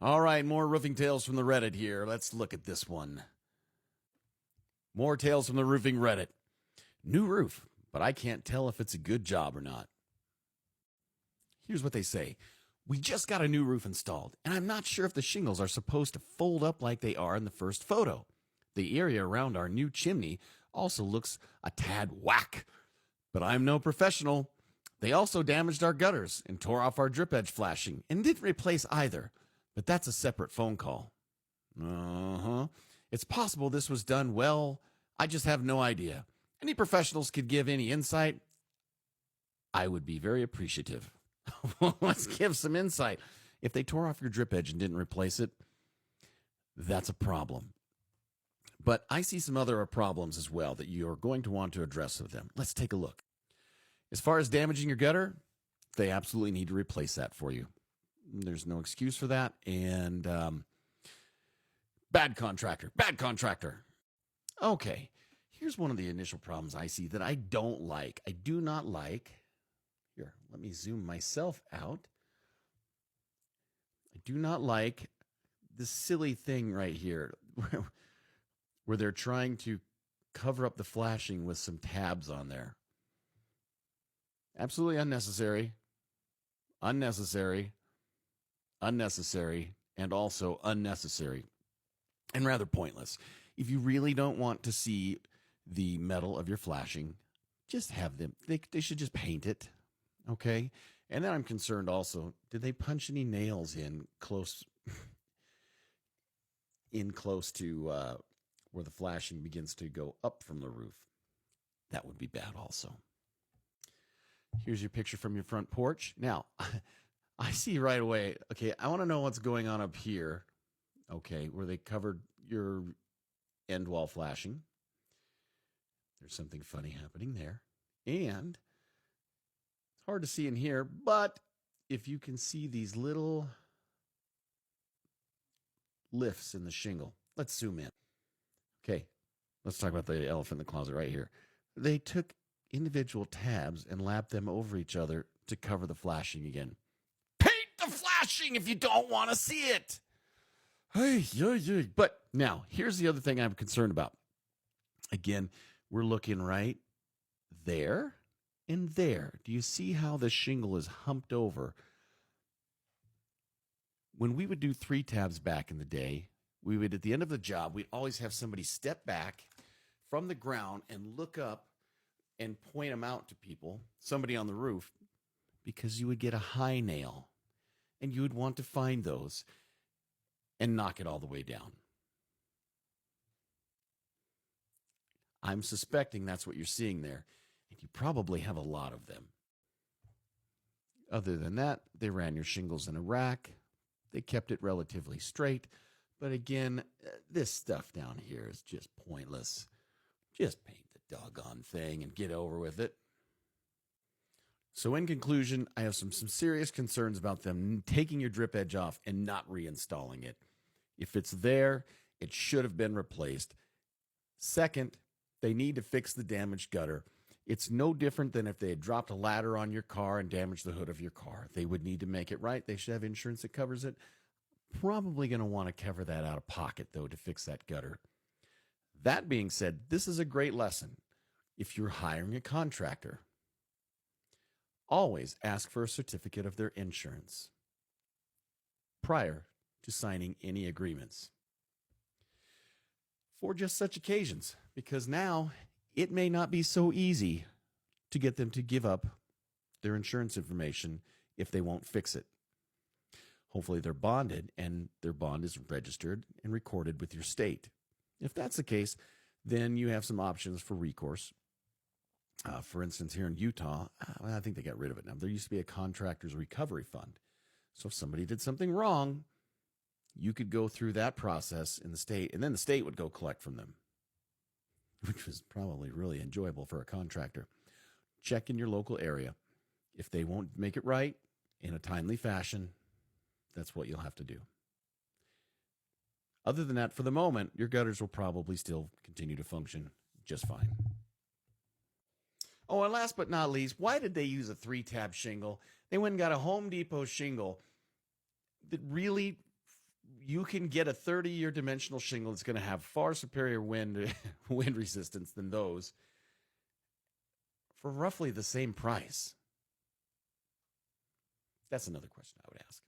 All right, more roofing tales from the Reddit here. Let's look at this one. More tales from the roofing Reddit. New roof, but I can't tell if it's a good job or not. Here's what they say. We just got a new roof installed, and I'm not sure if the shingles are supposed to fold up like they are in the first photo. The area around our new chimney also looks a tad whack, but I'm no professional. They also damaged our gutters and tore off our drip edge flashing and didn't replace either, but that's a separate phone call. It's possible this was done well. I just have no idea. Any professionals could give any insight, I would be very appreciative. Let's give some insight. If they tore off your drip edge and didn't replace it, that's a problem. But I see some other problems as well that you're going to want to address with them. Let's take a look. As far as damaging your gutter, they absolutely need to replace that for you. There's no excuse for that. And bad contractor. Okay, here's one of the initial problems I see that I don't like. I do not like. Here, let me zoom myself out. I do not like this silly thing right here where they're trying to cover up the flashing with some tabs on there. Absolutely unnecessary, and also unnecessary, and rather pointless. If you really don't want to see the metal of your flashing, just have them. They should just paint it, okay? And then I'm concerned also, did they punch any nails in close to where the flashing begins to go up from the roof? That would be bad also. Here's your picture from your front porch. Now, I see right away, okay, I want to know what's going on up here, okay, where they covered your end wall flashing. There's something funny happening there. And it's hard to see in here, but if you can see these little lifts in the shingle, let's zoom in. Okay, let's talk about the elephant in the closet right here. They took individual tabs and lapped them over each other to cover the flashing again. Paint the flashing if you don't want to see it. But now, here's the other thing I'm concerned about. Again, we're looking right there and there. Do you see how the shingle is humped over? When we would do 3 tabs back in the day, we would, at the end of the job, we'd always have somebody step back from the ground and look up and point them out to people, somebody on the roof, because you would get a high nail, and you would want to find those and knock it all the way down. I'm suspecting that's what you're seeing there, and you probably have a lot of them. Other than that, they ran your shingles in a rack. They kept it relatively straight. But again, this stuff down here is just pointless. Just paint the doggone thing and get over with it. So in conclusion, I have some serious concerns about them taking your drip edge off and not reinstalling it. If it's there, it should have been replaced. Second, they need to fix the damaged gutter. It's no different than if they had dropped a ladder on your car and damaged the hood of your car. They would need to make it right. They should have insurance that covers it. Probably going to want to cover that out of pocket, though, to fix that gutter. That being said, this is a great lesson. If you're hiring a contractor, always ask for a certificate of their insurance prior to signing any agreements for just such occasions, because now it may not be so easy to get them to give up their insurance information if they won't fix it. Hopefully they're bonded and their bond is registered and recorded with your state. If that's the case, then you have some options for recourse. For instance, here in Utah, I think they got rid of it now. There used to be a contractor's recovery fund. So if somebody did something wrong, you could go through that process in the state, and then the state would go collect from them, which was probably really enjoyable for a contractor. Check in your local area. If they won't make it right in a timely fashion, that's what you'll have to do. Other than that, for the moment, your gutters will probably still continue to function just fine. Oh, and last but not least, why did they use a 3-tab shingle? They went and got a Home Depot shingle that really you can get a 30-year dimensional shingle that's going to have far superior wind resistance than those for roughly the same price. That's another question I would ask.